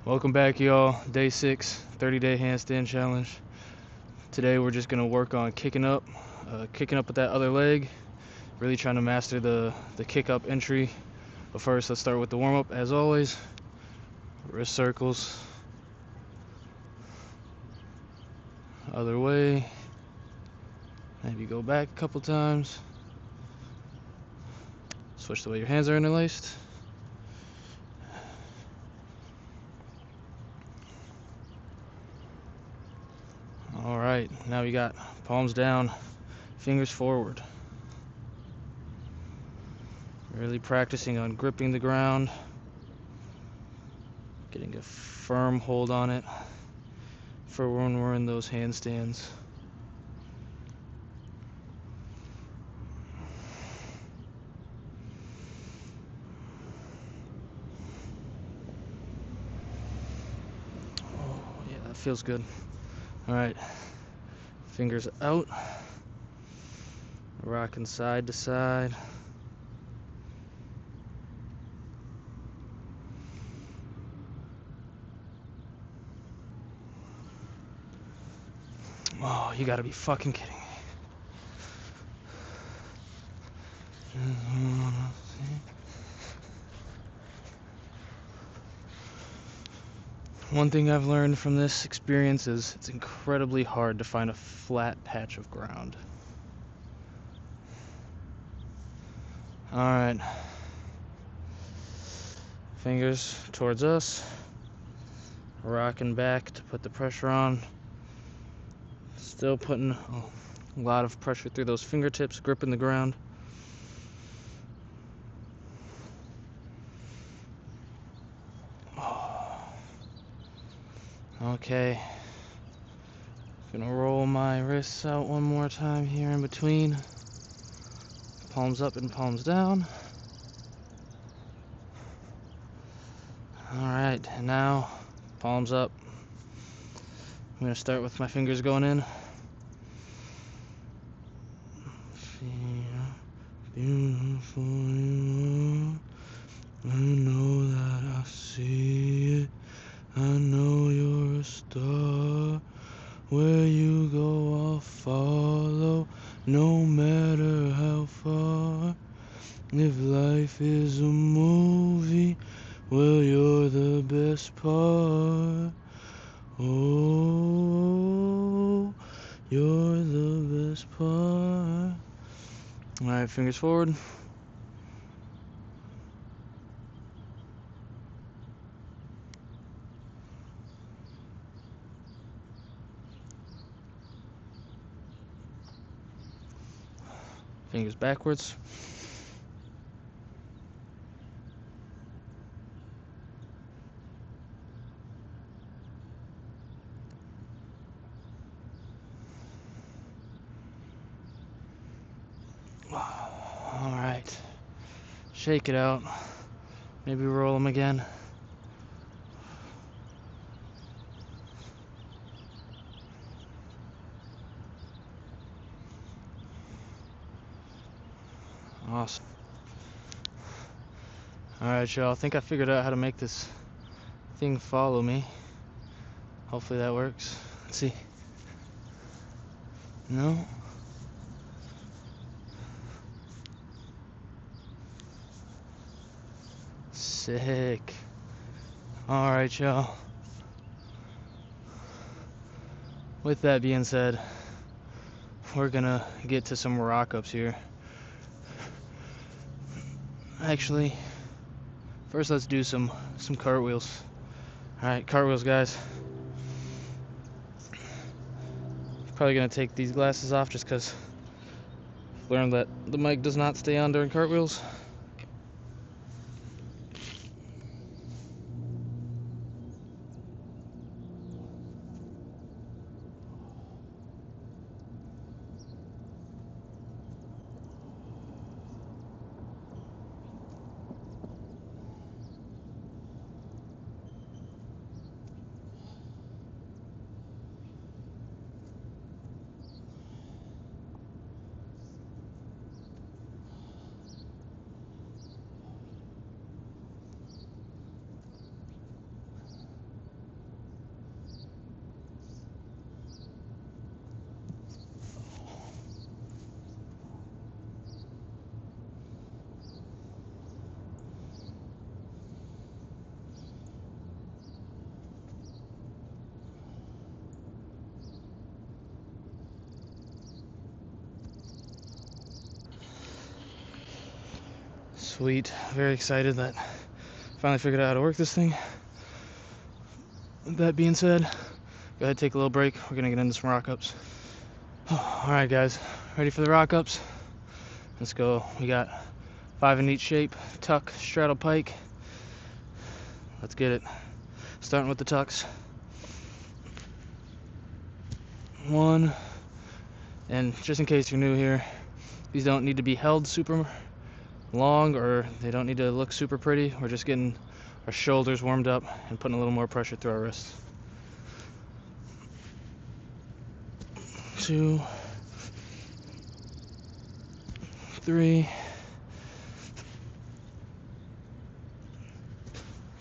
Welcome back, y'all. Day 6, 30-day handstand challenge. Today we're just gonna work on kicking up with that other leg. Really trying to master the kick up entry. But first, let's start with the warm up. As always, wrist circles. Other way. Maybe go back a couple times. Switch the way your hands are interlaced. Alright, now we got palms down, fingers forward. Really practicing on gripping the ground, getting a firm hold on it for when we're in those handstands. Oh, yeah, that feels good. Alright, fingers out, rocking side to side. Oh, you gotta be fucking kidding me. One thing I've learned from this experience is it's incredibly hard to find a flat patch of ground. Alright. Fingers towards us. Rocking back to put the pressure on. Still putting a lot of pressure through those fingertips, gripping the ground. Okay. Gonna roll my wrists out one more time here in between. Palms up and palms down. Alright, and now palms up. I'm gonna start with my fingers going in. Beautiful you are. I know that I see it. I know you're a star. Where you go, I'll follow, no matter how far. If life is a movie, well, you're the best part. Oh, you're the best part. Alright, fingers forward. Fingers backwards. Alright. Shake it out. Maybe roll them again. Awesome. Alright, y'all. I think I figured out how to make this thing follow me. Hopefully that works. Let's see. No? Sick. Alright, y'all. With that being said, we're gonna get to some rock ups here. Actually, first let's do some cartwheels. Alright, cartwheels, guys. Probably gonna take these glasses off just because I've learned that the mic does not stay on during cartwheels. Sweet. Very excited that finally figured out how to work this thing. With that being said, go ahead, take a little break. We're gonna get into some rock ups. Alright guys, ready for the rock ups? Let's go. We got 5 in each shape, tuck, straddle, pike. Let's get it. Starting with the tucks. 1, and just in case you're new here, these don't need to be held super long, or they don't need to look super pretty. We're just getting our shoulders warmed up and putting a little more pressure through our wrists. 2, 3,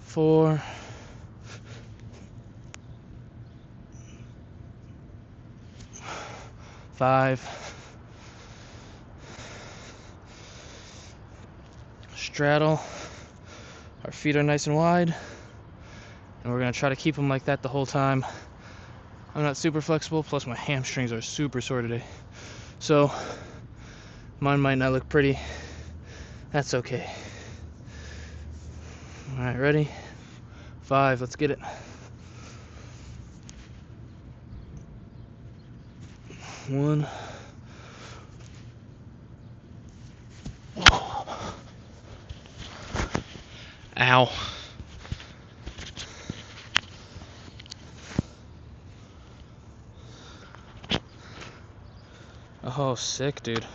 4, 5, straddle. Our feet are nice and wide, and we're gonna try to keep them like that the whole time. I'm not super flexible, plus my hamstrings are super sore today, so mine might not look pretty. That's okay. All right, ready? 5, let's get it. 1. Ow. Oh, sick, dude.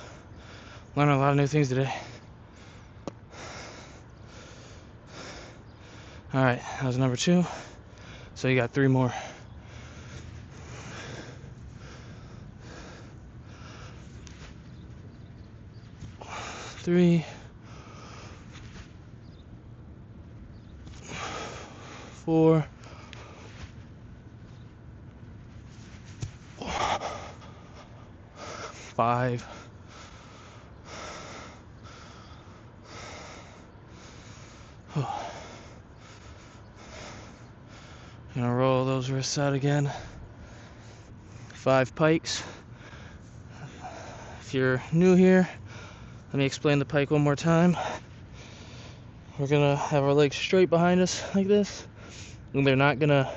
Learning a lot of new things today. Alright, that was number 2. So you got 3 more. 3, 4, 5, 4. Gonna roll those wrists out again. 5 pikes. If you're new here, let me explain the pike one more time. We're gonna have our legs straight behind us like this, and they're not gonna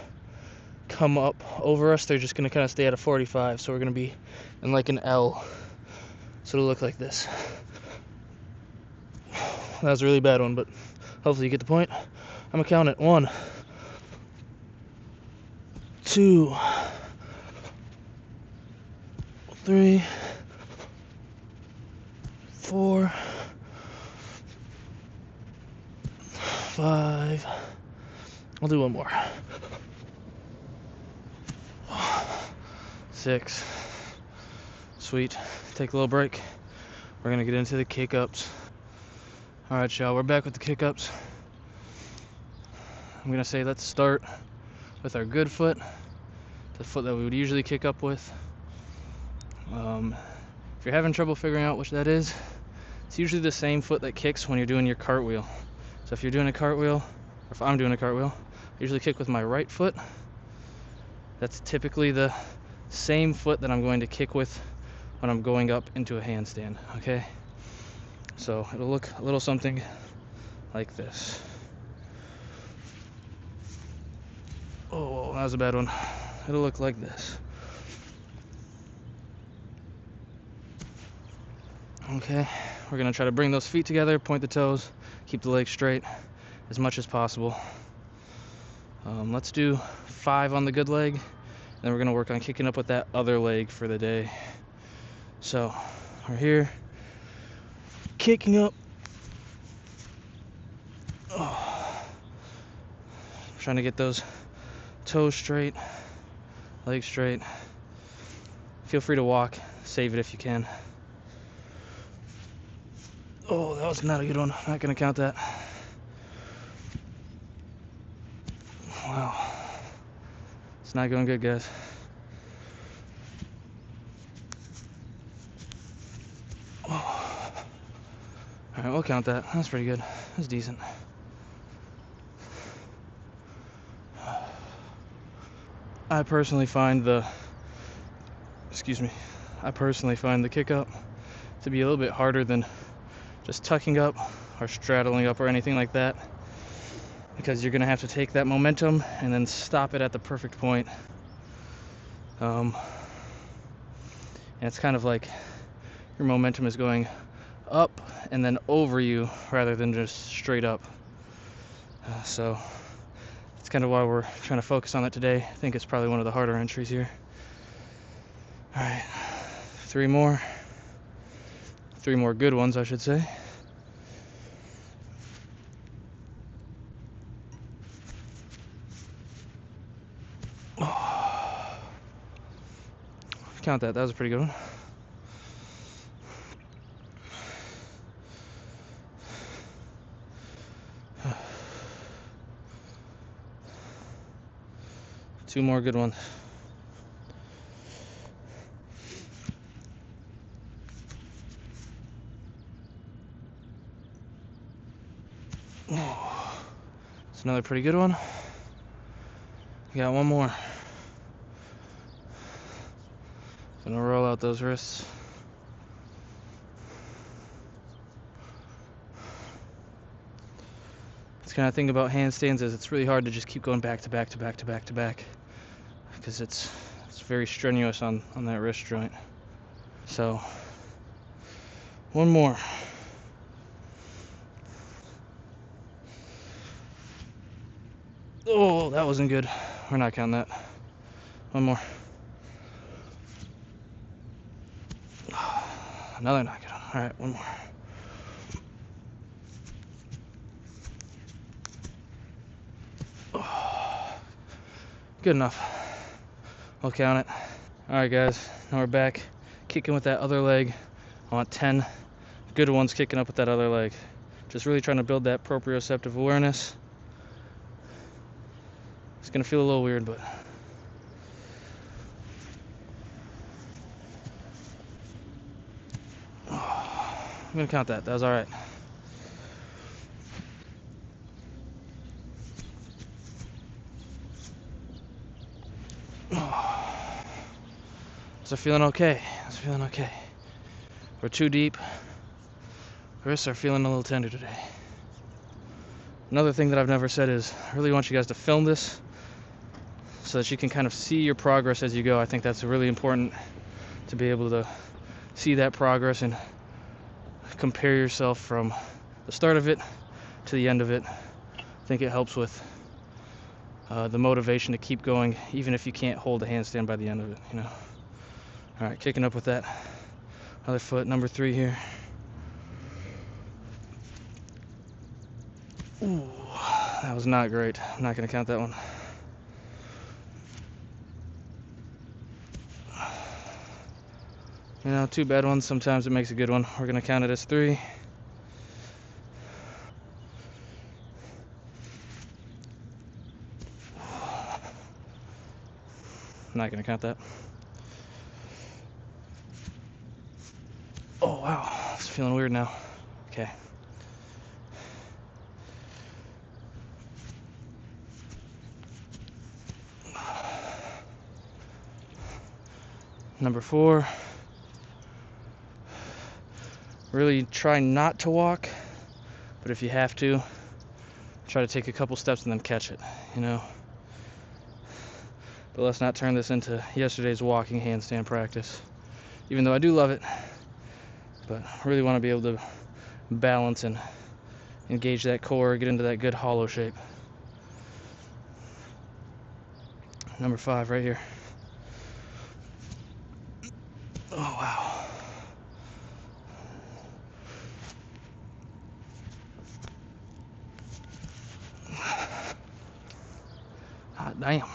come up over us, they're just gonna kind of stay at a 45. So we're gonna be in like an L, so it'll look like this. That was a really bad one, but hopefully you get the point. I'm gonna count it. 1, 2, 3, 4, 5. I'll do one more. 6. Sweet. Take a little break. We're gonna get into the kick ups. Alright, y'all, we're back with the kick ups. I'm gonna say let's start with our good foot, the foot that we would usually kick up with. If you're having trouble figuring out which that is, it's usually the same foot that kicks when you're doing your cartwheel. So if you're doing a cartwheel, or if I'm doing a cartwheel, I usually kick with my right foot. That's typically the same foot that I'm going to kick with when I'm going up into a handstand, okay? So it'll look a little something like this. Oh, that was a bad one. It'll look like this. Okay, we're gonna try to bring those feet together, point the toes, keep the legs straight as much as possible. Let's do 5 on the good leg, and then we're gonna work on kicking up with that other leg for the day. So we're here, kicking up. Oh. Trying to get those toes straight, legs straight. Feel free to walk, save it if you can. Oh, that was not a good one. Not gonna count that. Wow. It's not going good, guys. Oh. Alright, we'll count that. That's pretty good. That's decent. I personally find the kick up to be a little bit harder than just tucking up or straddling up or anything like that, because you're gonna have to take that momentum and then stop it at the perfect point. And it's kind of like your momentum is going up and then over you rather than just straight up. So it's kind of why we're trying to focus on it today. I think it's probably one of the harder entries here. All right, three more good ones, I should say. Count that. That was a pretty good one. Two more good ones. It's another pretty good one. We got one more. Gonna roll out those wrists. This kind of thing about handstands is it's really hard to just keep going back to back to back to back to back, because it's very strenuous on that wrist joint. So one more. Oh, that wasn't good. We're not counting that. One more. Another not good one. All right, one more. Good enough. I'll count it. All right, guys. Now we're back, kicking with that other leg. I want 10 good ones kicking up with that other leg. Just really trying to build that proprioceptive awareness. It's gonna feel a little weird, but I'm gonna count that. That was all right. So feeling okay. It's feeling okay. We're too deep. Wrists are feeling a little tender today. Another thing that I've never said is I really want you guys to film this so that you can kind of see your progress as you go. I think that's really important, to be able to see that progress and compare yourself from the start of it to the end of it. I think it helps with the motivation to keep going, even if you can't hold a handstand by the end of it, you know. All right, kicking up with that other foot, number 3 here. Ooh, that was not great. I'm not going to count that one. You know, 2 bad ones, sometimes it makes a good one. We're going to count it as 3. I'm not going to count that. Oh, wow. It's feeling weird now. Okay. Number 4. Really try not to walk, but if you have to, try to take a couple steps and then catch it, you know. But let's not turn this into yesterday's walking handstand practice, even though I do love it. But I really want to be able to balance and engage that core, get into that good hollow shape. Number 5 right here. Oh, wow. Hot damn.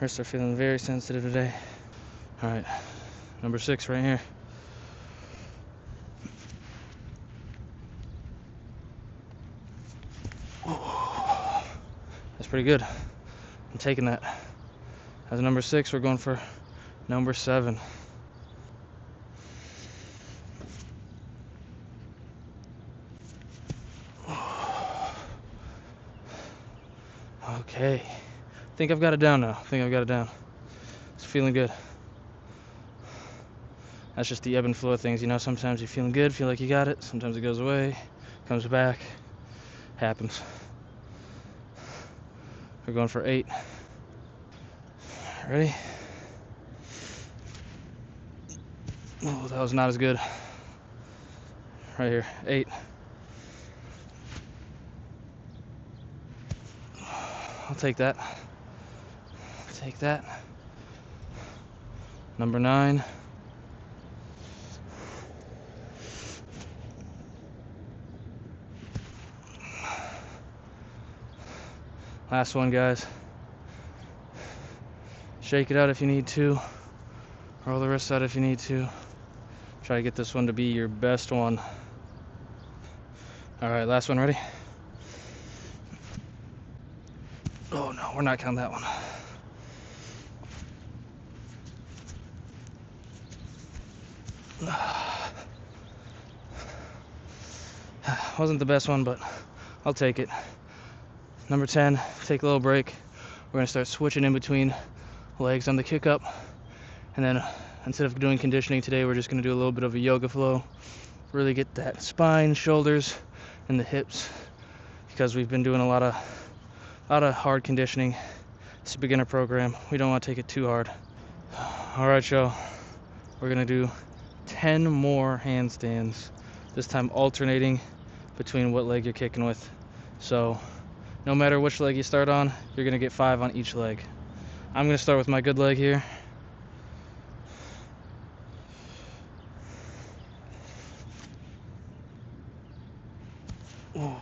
Wrists are feeling very sensitive today. All right, number 6 right here. That's pretty good. I'm taking that. As number 6, we're going for number 7. Okay. I think I've got it down now. It's feeling good. That's just the ebb and flow of things, you know. Sometimes you're feeling good, feel like you got it. Sometimes it goes away. comes back, happens. We're going for 8. Ready? Oh, that was not as good. Right here, 8. I'll take that. Take that. Number 9. Last one, guys. Shake it out if you need to. Roll the wrist out if you need to. Try to get this one to be your best one. All right, last one, ready? Oh no, we're not counting that one. Wasn't the best one, but I'll take it. Number 10, take a little break. We're gonna start switching in between legs on the kick up. And then instead of doing conditioning today, we're just gonna do a little bit of a yoga flow. Really get that spine, shoulders, and the hips, because we've been doing a lot of hard conditioning. It's a beginner program. We don't want to take it too hard. All right, y'all. We're gonna do 10 more handstands. This time alternating between what leg you're kicking with. So no matter which leg you start on, you're gonna get 5 on each leg. I'm gonna start with my good leg here. Ooh.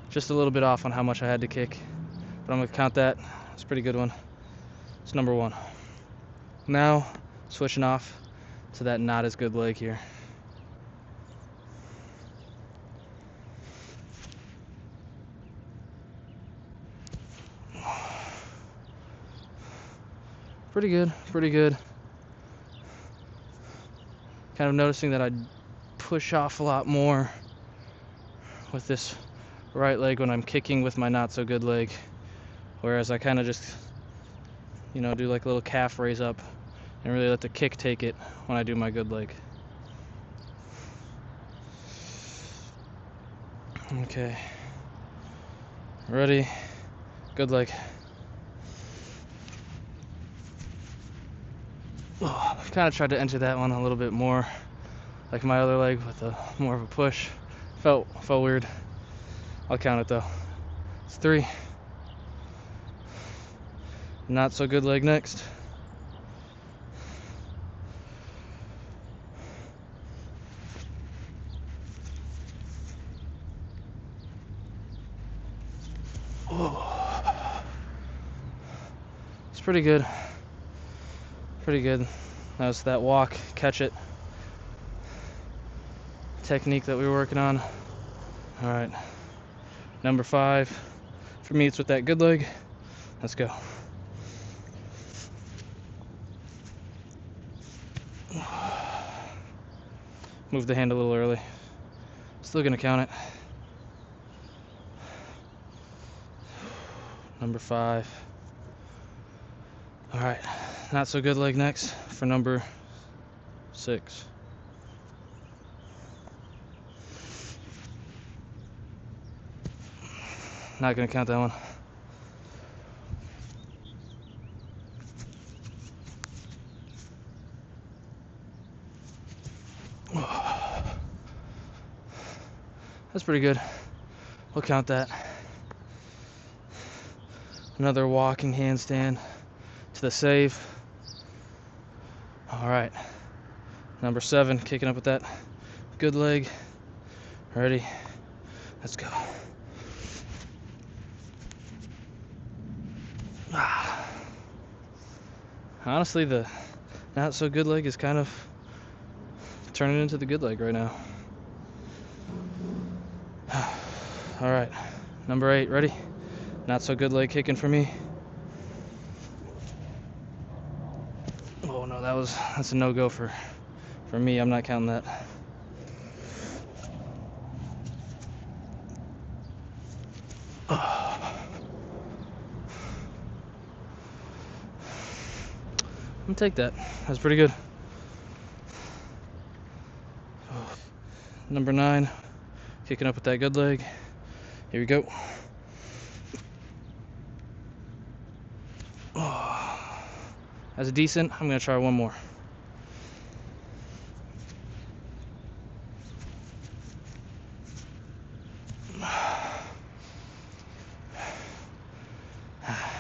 Just a little bit off on how much I had to kick, but I'm gonna count that. It's a pretty good one. It's number 1. Now switching off to that not as good leg here. Pretty good, pretty good. Kind of noticing that I push off a lot more with this right leg when I'm kicking with my not so good leg, whereas I kind of just, you know, do like a little calf raise up and really let the kick take it when I do my good leg. Okay, ready, good leg. Oh, I've kind of tried to enter that one a little bit more like my other leg with a more of a push. Felt weird. I'll count it though. It's 3. Not so good leg next. Oh. It's pretty good. Pretty good. That was that walk, catch it technique that we were working on. All right, number 5. For me, it's with that good leg. Let's go. Move the hand a little early. Still gonna count it. Number 5. All right, not so good leg next for number 6. Not gonna count that one. That's pretty good. We'll count that. Another walking handstand to the save. All right, number 7, kicking up with that good leg. Ready? Let's go. Honestly, the not so good leg is kind of turning into the good leg right now. All right, number 8, ready? Not so good leg kicking for me. Oh no, that's a no-go for me. I'm not counting that. I'm gonna take that. That's pretty good. Number 9, kicking up with that good leg. Here we go. Oh, that's decent. I'm gonna try one more.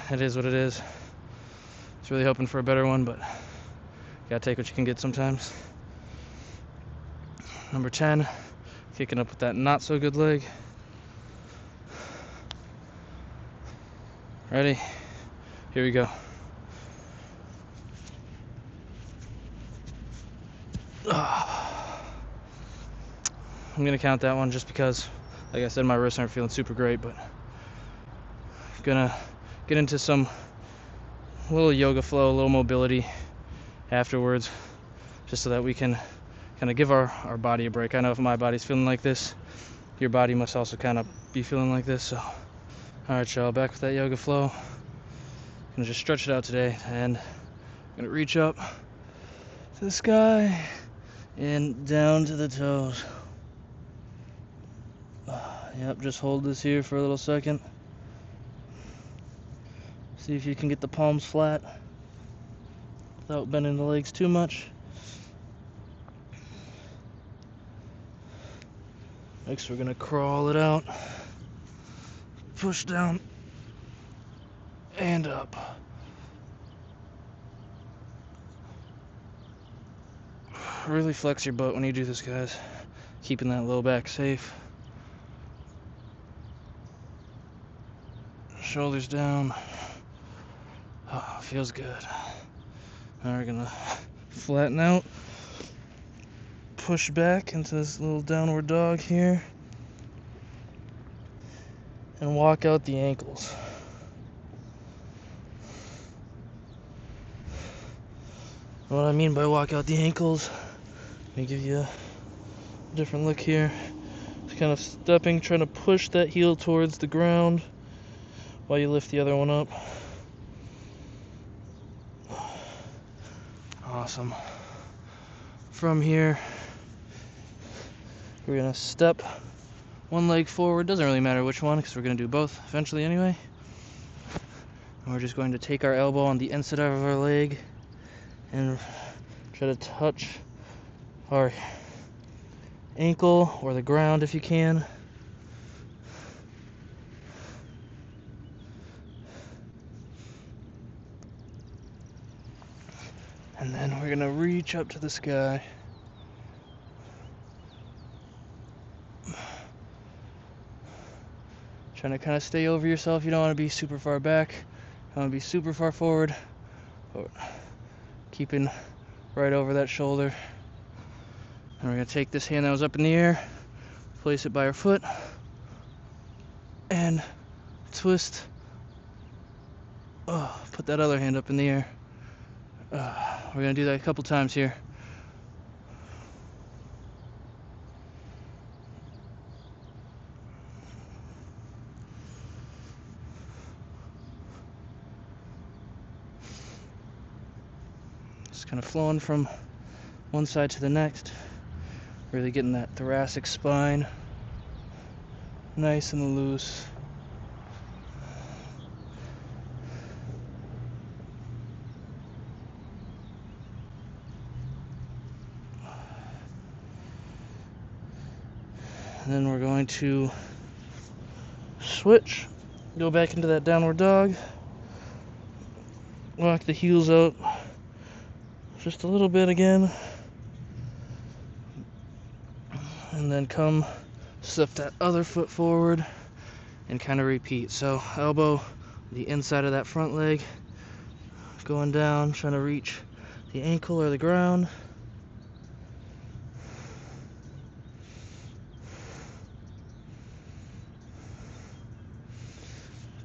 It is what it is. It's really hoping for a better one, but gotta take what you can get sometimes. Number 10, kicking up with that not so good leg. Ready? Here we go. I'm gonna count that one just because, like I said, my wrists aren't feeling super great, but gonna get into some little yoga flow, a little mobility afterwards, just so that we can kind of give our body a break. I know if my body's feeling like this, your body must also kind of be feeling like this. So, all right, y'all, back with that yoga flow. Gonna just stretch it out today, and gonna reach up to the sky and down to the toes. Yep, just hold this here for a little second. See if you can get the palms flat without bending the legs too much. Next, we're gonna crawl it out, push down and up. Really flex your butt when you do this, guys. Keeping that low back safe. Shoulders down. Oh, feels good. Now we're gonna flatten out, push back into this little downward dog here, and walk out the ankles. What I mean by walk out the ankles, let me give you a different look here. Just kind of stepping, trying to push that heel towards the ground while you lift the other one up. Awesome. From here, we're gonna step one leg forward. Doesn't really matter which one, because we're gonna do both eventually anyway. And we're just going to take our elbow on the inside of our leg and try to touch our ankle or the ground if you can. And then we're gonna reach up to the sky. Trying to kind of stay over yourself. You don't want to be super far back. You don't want to be super far forward. But keeping right over that shoulder. And we're gonna take this hand that was up in the air, place it by our foot, and twist. Put that other hand up in the air. We're gonna do that a couple times here. Just kind of flowing from one side to the next. Really getting that thoracic spine nice and loose. And then we're going to switch, go back into that downward dog, walk the heels out just a little bit again, and then come step that other foot forward and kind of repeat. So elbow the inside of that front leg, going down, trying to reach the ankle or the ground.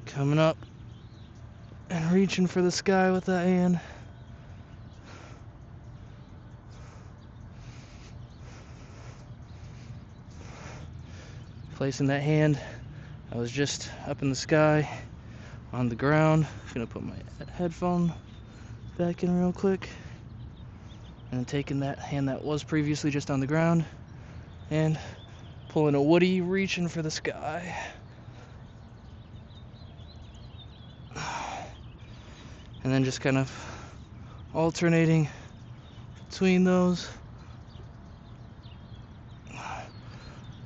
Coming up and reaching for the sky with that hand. Placing that hand I was just up in the sky on the ground. Gonna put my headphone back in real quick. And taking that hand that was previously just on the ground, and pulling a Woody, reaching for the sky. And then just kind of alternating between those.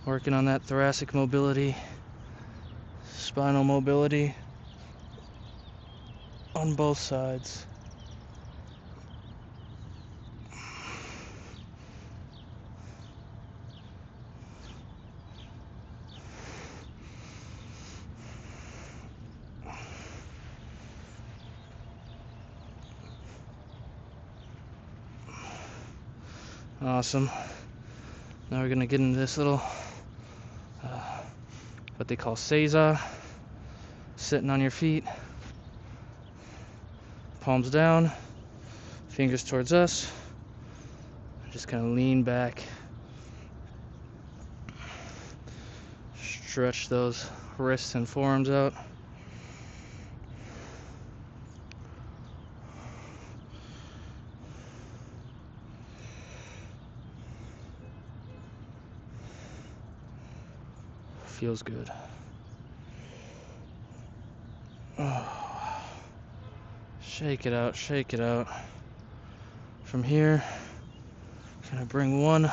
Working on that thoracic mobility, spinal mobility on both sides. Awesome. Now we're gonna get into this little, what they call seiza, sitting on your feet, palms down, fingers towards us, just kind of lean back, stretch those wrists and forearms out. Feels good. Oh. Shake it out, shake it out. From here, kind of bring one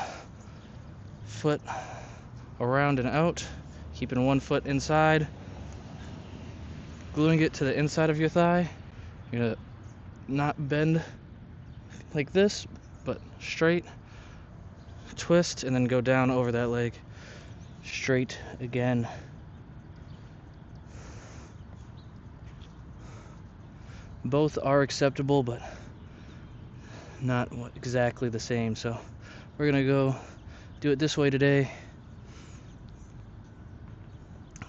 foot around and out, keeping one foot inside, gluing it to the inside of your thigh. You're gonna not bend like this, but straight, twist, and then go down over that leg. Straight again. Both are acceptable, but not exactly the same. So we're gonna go do it this way today.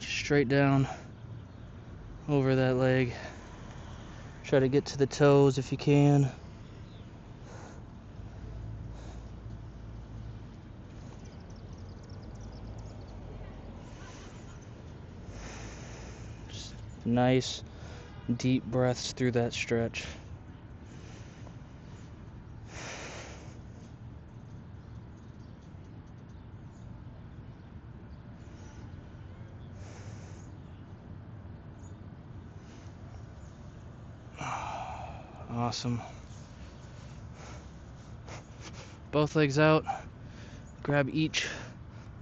Straight down over that leg. Try to get to the toes if you can. Nice deep breaths through that stretch. Awesome. Both legs out. Grab each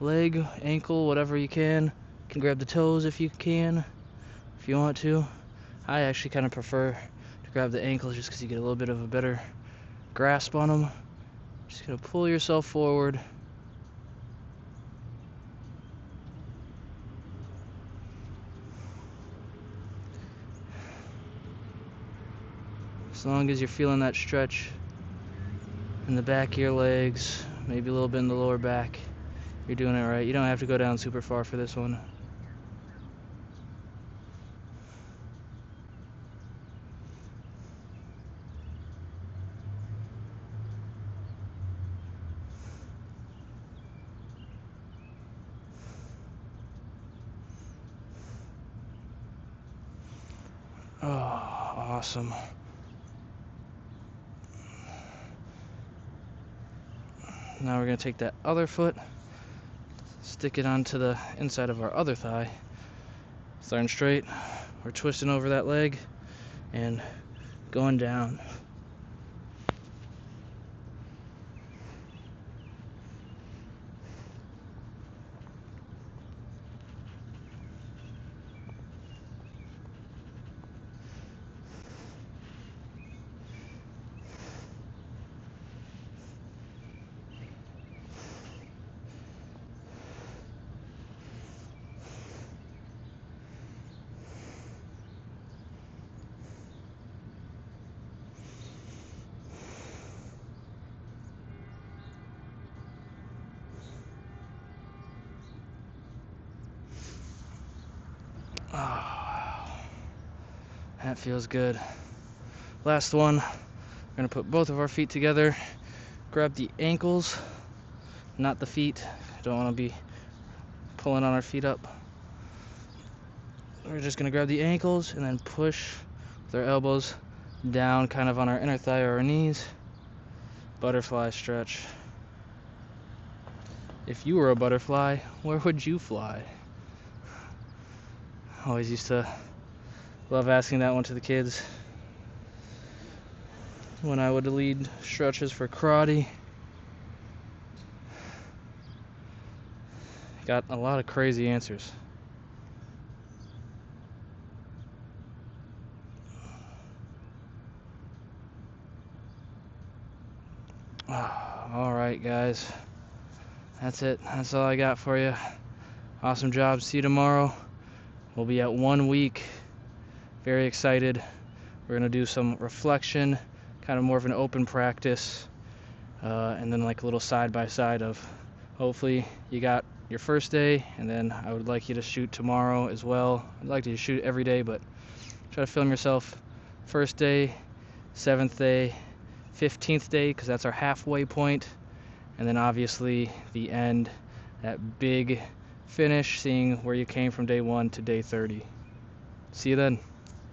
leg, ankle, whatever you can. You can grab the toes if you can. If you want to. I actually kind of prefer to grab the ankles just because you get a little bit of a better grasp on them. Just gonna pull yourself forward. As long as you're feeling that stretch in the back of your legs, maybe a little bit in the lower back, you're doing it right. You don't have to go down super far for this one. Oh, awesome. Now we're going to take that other foot, stick it onto the inside of our other thigh. Starting straight, we're twisting over that leg and going down. Oh, that feels good. Last one, we're gonna put both of our feet together, grab the ankles, not the feet. Don't want to be pulling on our feet up. We're just gonna grab the ankles and then push with our elbows down kind of on our inner thigh or our knees. Butterfly stretch. If you were a butterfly, where would you fly? Always used to love asking that one to the kids when I would lead stretches for karate. Got a lot of crazy answers. Alright guys, that's it. That's all I got for you. Awesome job. See you tomorrow. We'll be at 1 week. Very excited. We're going to do some reflection, kind of more of an open practice, and then like a little side-by-side of hopefully you got your first day, and then I would like you to shoot tomorrow as well. I'd like you to shoot every day, but try to film yourself first day, 7th day, 15th day, because that's our halfway point, and then obviously the end, that big finish, seeing where you came from day 1 to day 30. See you then.